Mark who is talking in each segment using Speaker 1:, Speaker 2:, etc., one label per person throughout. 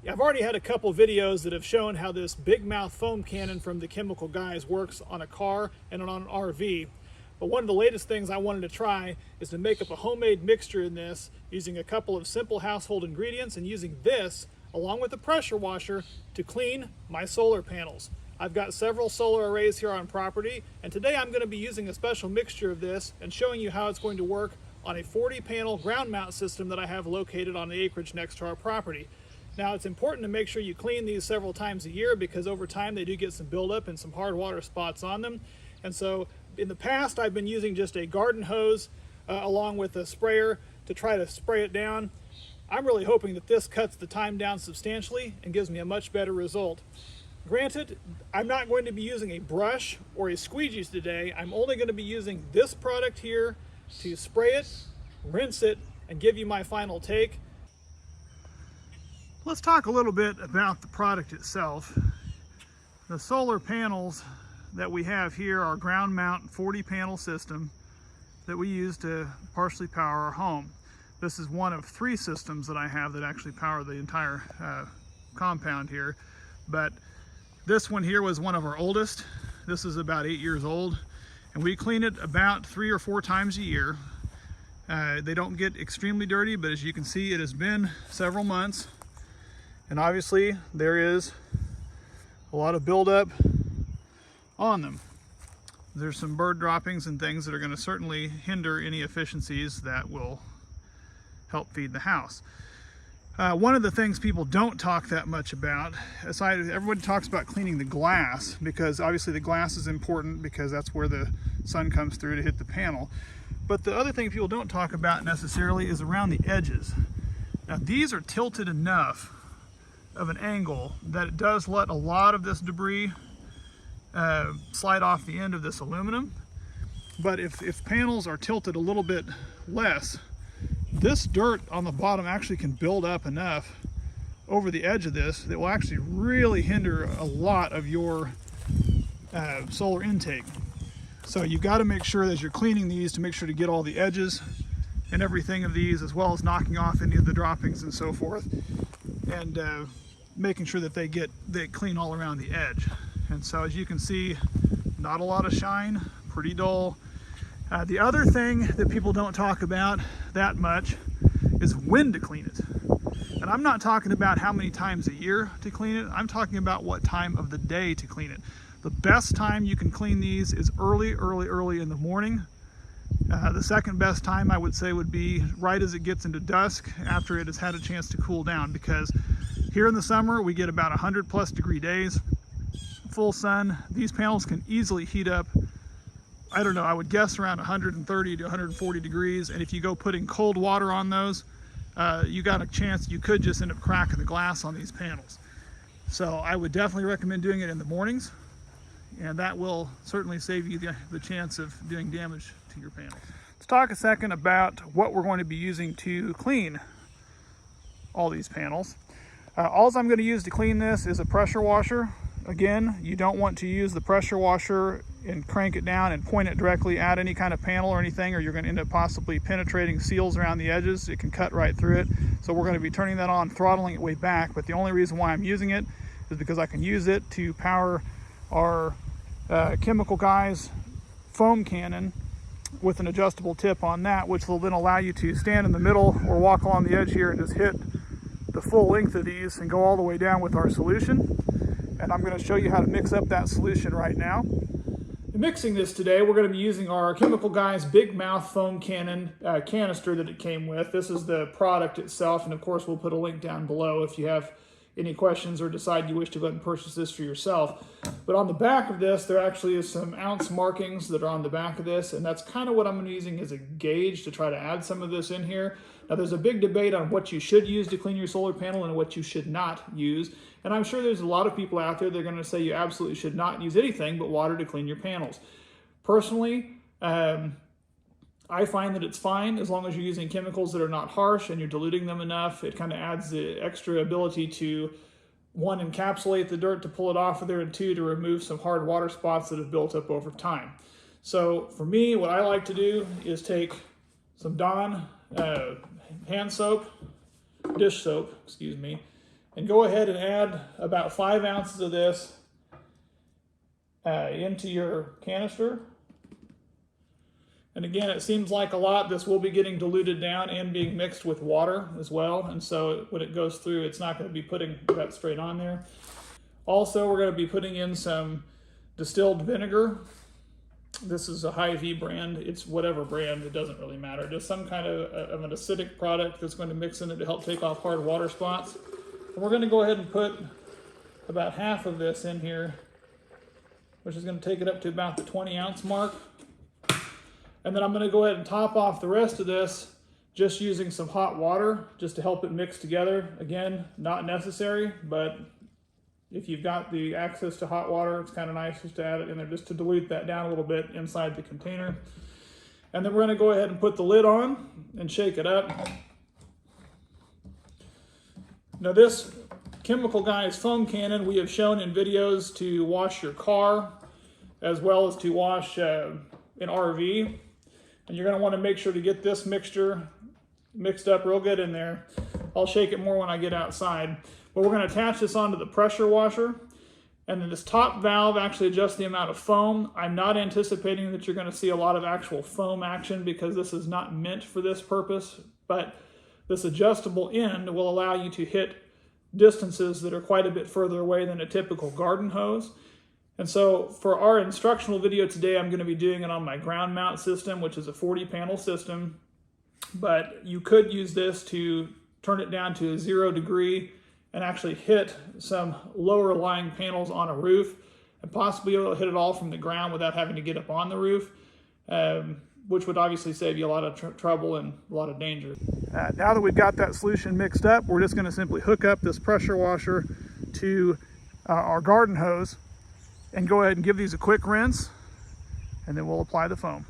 Speaker 1: I've already had a couple videos that have shown how this big mouth foam cannon from the Chemical Guys works on a car and on an RV. But one of the latest things I wanted to try is to make up a homemade mixture in this using a couple of simple household ingredients and using this along with a pressure washer to clean my solar panels. I've got several solar arrays here on property, and today I'm going to be using a special mixture of this and showing you how it's going to work on a 40-panel ground mount system that I have located on the acreage next to our property. Now, it's important to make sure you clean these several times a year because over time they do get some buildup and some hard water spots on them. And so in the past I've been using just a garden hose along with a sprayer to try to spray it down. I'm really hoping that this cuts the time down substantially and gives me a much better result. Granted, I'm not going to be using a brush or a squeegee today. I'm only going to be using this product here to spray it, rinse it, and give you my final take. Let's talk a little bit about the product itself. The solar panels that we have here are ground mount 40 panel system that we use to partially power our home. This is one of 3 systems that I have that actually power the entire compound here, but this one here was one of our oldest. This is about 8 years old, and we clean it about 3 or 4 times a year. They don't get extremely dirty, but as you can see, it has been several months, and obviously there is a lot of buildup on them. There's some bird droppings and things that are going to certainly hinder any efficiencies that will help feed the house. One of the things people don't talk that much about, everybody talks about cleaning the glass because obviously the glass is important because that's where the sun comes through to hit the panel. But the other thing people don't talk about necessarily is around the edges. Now these are tilted enough of an angle that it does let a lot of this debris slide off the end of this aluminum. But if panels are tilted a little bit less, this dirt on the bottom actually can build up enough over the edge of this that will actually really hinder a lot of your solar intake. So you've got to make sure as you're cleaning these to make sure to get all the edges and everything of these, as well as knocking off any of the droppings and so forth, and making sure that they clean all around the edge. And so as you can see, not a lot of shine, pretty dull. The other thing that people don't talk about that much is when to clean it. And I'm not talking about how many times a year to clean it. I'm talking about what time of the day to clean it. The best time you can clean these is early in the morning. The second best time I would say would be right as it gets into dusk after it has had a chance to cool down, because here in the summer we get about 100+ degree days, full sun. These panels can easily heat up, I don't know, I would guess around 130 to 140 degrees. And if you go putting cold water on those, you got a chance you could just end up cracking the glass on these panels. So I would definitely recommend doing it in the mornings, and that will certainly save you the chance of doing damage to your panels. Let's talk a second about what we're going to be using to clean all these panels. All I'm going to use to clean this is a pressure washer. Again, you don't want to use the pressure washer and crank it down and point it directly at any kind of panel or anything, or you're going to end up possibly penetrating seals around the edges. It can cut right through it. So we're going to be turning that on, throttling it way back. But the only reason why I'm using it is because I can use it to power our Chemical Guys foam cannon with an adjustable tip on that, which will then allow you to stand in the middle or walk along the edge here and just hit the full length of these and go all the way down with our solution. And I'm going to show you how to mix up that solution right now. In mixing this today, we're going to be using our Chemical Guys big mouth foam cannon canister that it came with. This is the product itself, and of course we'll put a link down below if you have any questions or decide you wish to go ahead and purchase this for yourself. But on the back of this, there actually is some ounce markings that are on the back of this, and that's kind of what I'm going to be using as a gauge to try to add some of this in here. Now, there's a big debate on what you should use to clean your solar panel and what you should not use. And I'm sure there's a lot of people out there that are going to say you absolutely should not use anything but water to clean your panels. Personally, I find that it's fine as long as you're using chemicals that are not harsh and you're diluting them enough. It kind of adds the extra ability to, 1, encapsulate the dirt to pull it off of there, and 2, to remove some hard water spots that have built up over time. So for me, what I like to do is take some Dawn hand soap, dish soap, excuse me, and go ahead and add about 5 ounces of this into your canister. And again, it seems like a lot. This will be getting diluted down and being mixed with water as well. And so when it goes through, it's not going to be putting that straight on there. Also, we're going to be putting in some distilled vinegar. This is a Hy-Vee brand. It's whatever brand, it doesn't really matter. Just some kind of an acidic product that's going to mix in it to help take off hard water spots. And we're going to go ahead and put about half of this in here, which is going to take it up to about the 20-ounce mark. And then I'm going to go ahead and top off the rest of this just using some hot water just to help it mix together. Again, not necessary, but if you've got the access to hot water, it's kind of nice just to add it in there just to dilute that down a little bit inside the container. And then we're going to go ahead and put the lid on and shake it up. Now this Chemical Guys foam cannon we have shown in videos to wash your car as well as to wash an RV. And you're going to want to make sure to get this mixture mixed up real good in there. I'll shake it more when I get outside. But we're going to attach this onto the pressure washer. And then this top valve actually adjusts the amount of foam. I'm not anticipating that you're going to see a lot of actual foam action because this is not meant for this purpose. But this adjustable end will allow you to hit distances that are quite a bit further away than a typical garden hose. And so for our instructional video today, I'm going to be doing it on my ground mount system, which is a 40 panel system. But you could use this to turn it down to a 0 degree and actually hit some lower lying panels on a roof and possibly able to hit it all from the ground without having to get up on the roof, which would obviously save you a lot of trouble and a lot of danger. Now that we've got that solution mixed up, we're just going to simply hook up this pressure washer to our garden hose and go ahead and give these a quick rinse, and then we'll apply the foam.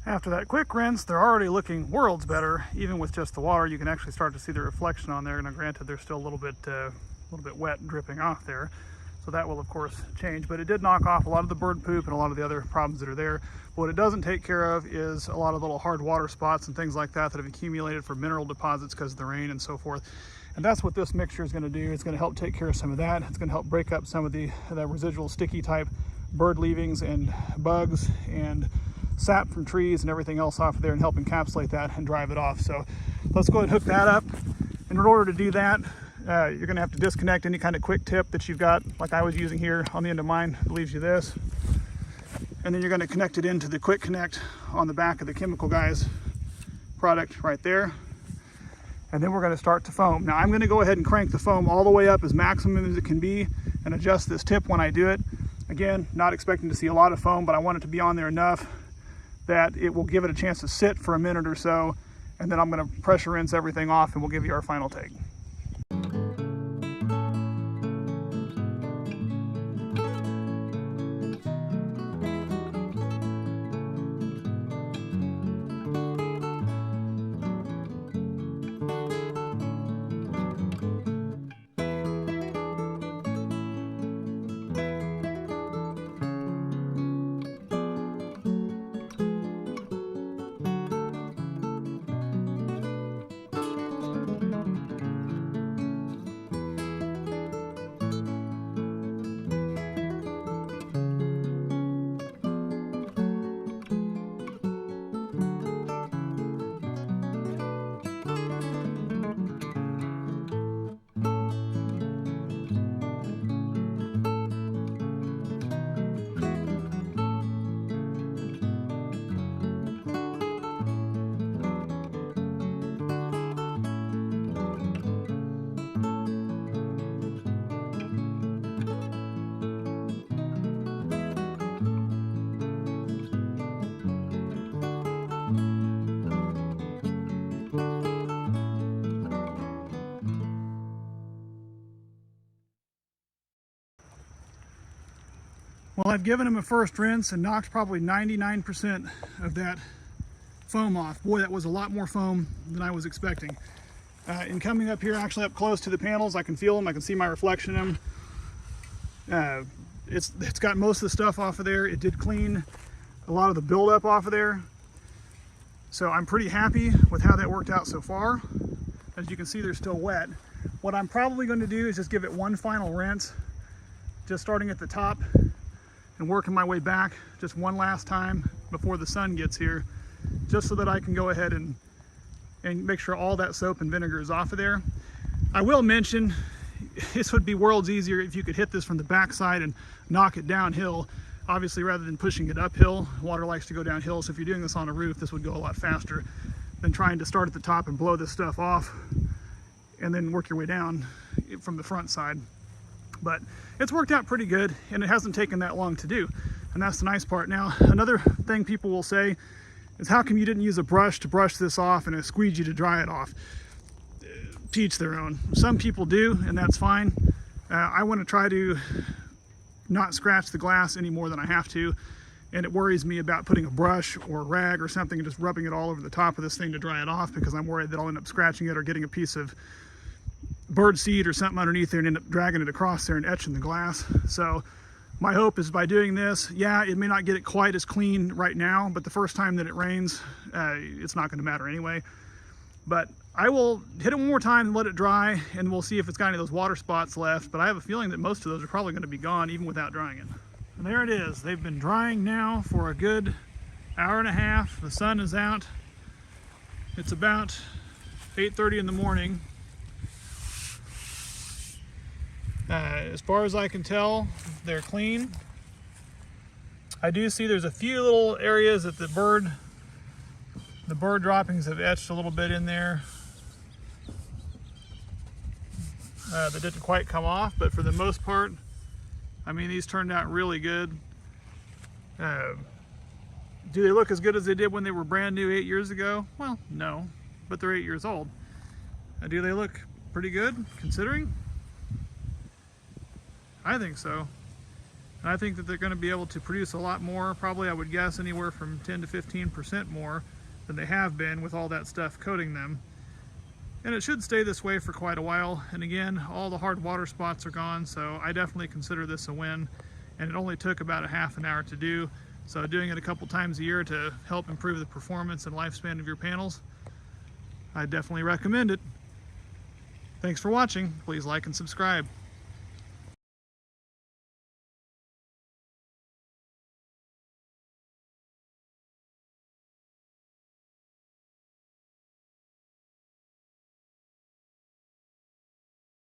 Speaker 1: After that quick rinse, they're already looking worlds better. Even with just the water, you can actually start to see the reflection on there. Now granted, they're still a little bit wet and dripping off there. So that will of course change, but it did knock off a lot of the bird poop and a lot of the other problems that are there. But what it doesn't take care of is a lot of little hard water spots and things like that that have accumulated from mineral deposits because of the rain and so forth. And that's what this mixture is going to do. It's going to help take care of some of that. It's going to help break up some of the residual sticky type bird leavings and bugs and sap from trees and everything else off of there and help encapsulate that and drive it off. So let's go ahead and hook that up. And in order to do that, you're going to have to disconnect any kind of quick tip that you've got, like I was using here on the end of mine. It leaves you this. And then you're going to connect it into the quick connect on the back of the Chemical Guys product right there. And then we're going to start to foam. Now I'm going to go ahead and crank the foam all the way up as maximum as it can be and adjust this tip when I do it. Again, not expecting to see a lot of foam, but I want it to be on there enough that it will give it a chance to sit for a minute or so, and then I'm going to pressure rinse everything off and we'll give you our final take. Well, I've given them a first rinse and knocked probably 99% of that foam off. Boy, that was a lot more foam than I was expecting. In coming up here, actually up close to the panels, I can feel them, I can see my reflection in them. It's got most of the stuff off of there. It did clean a lot of the buildup off of there. So I'm pretty happy with how that worked out so far. As you can see, they're still wet. What I'm probably going to do is just give it one final rinse, just starting at the top and working my way back just one last time before the sun gets here, just so that I can go ahead and make sure all that soap and vinegar is off of there. I will mention, this would be worlds easier if you could hit this from the backside and knock it downhill. Obviously, rather than pushing it uphill, water likes to go downhill, so if you're doing this on a roof, this would go a lot faster than trying to start at the top and blow this stuff off and then work your way down from the front side. But it's worked out pretty good, and it hasn't taken that long to do, and that's the nice part. Now, another thing people will say is, how come you didn't use a brush to brush this off and a squeegee to dry it off? To each their own. Some people do, and that's fine. I want to try to not scratch the glass any more than I have to, and it worries me about putting a brush or a rag or something and just rubbing it all over the top of this thing to dry it off, because I'm worried that I'll end up scratching it or getting a piece of bird seed or something underneath there and end up dragging it across there and etching the glass. So my hope is, by doing this, yeah, it may not get it quite as clean right now, but the first time that it rains, it's not going to matter anyway. But I will hit it one more time and let it dry, and we'll see if it's got any of those water spots left. But I have a feeling that most of those are probably going to be gone even without drying it. And there it is. They've been drying now for a good hour and a half. The sun is out. It's about 8:30 in the morning. As far as I can tell, they're clean. I do see there's a few little areas that the bird droppings have etched a little bit in there that didn't quite come off, but for the most part, I mean, these turned out really good. Do they look as good as they did when they were brand new 8 years ago? Well, no, but they're 8 years old. Do they look pretty good considering? I think so. And I think that they're going to be able to produce a lot more, probably I would guess anywhere from 10 to 15% more than they have been with all that stuff coating them. And it should stay this way for quite a while. And again, all the hard water spots are gone, so I definitely consider this a win. And it only took about a half an hour to do. So doing it a couple times a year to help improve the performance and lifespan of your panels, I definitely recommend it. Thanks for watching. Please like and subscribe.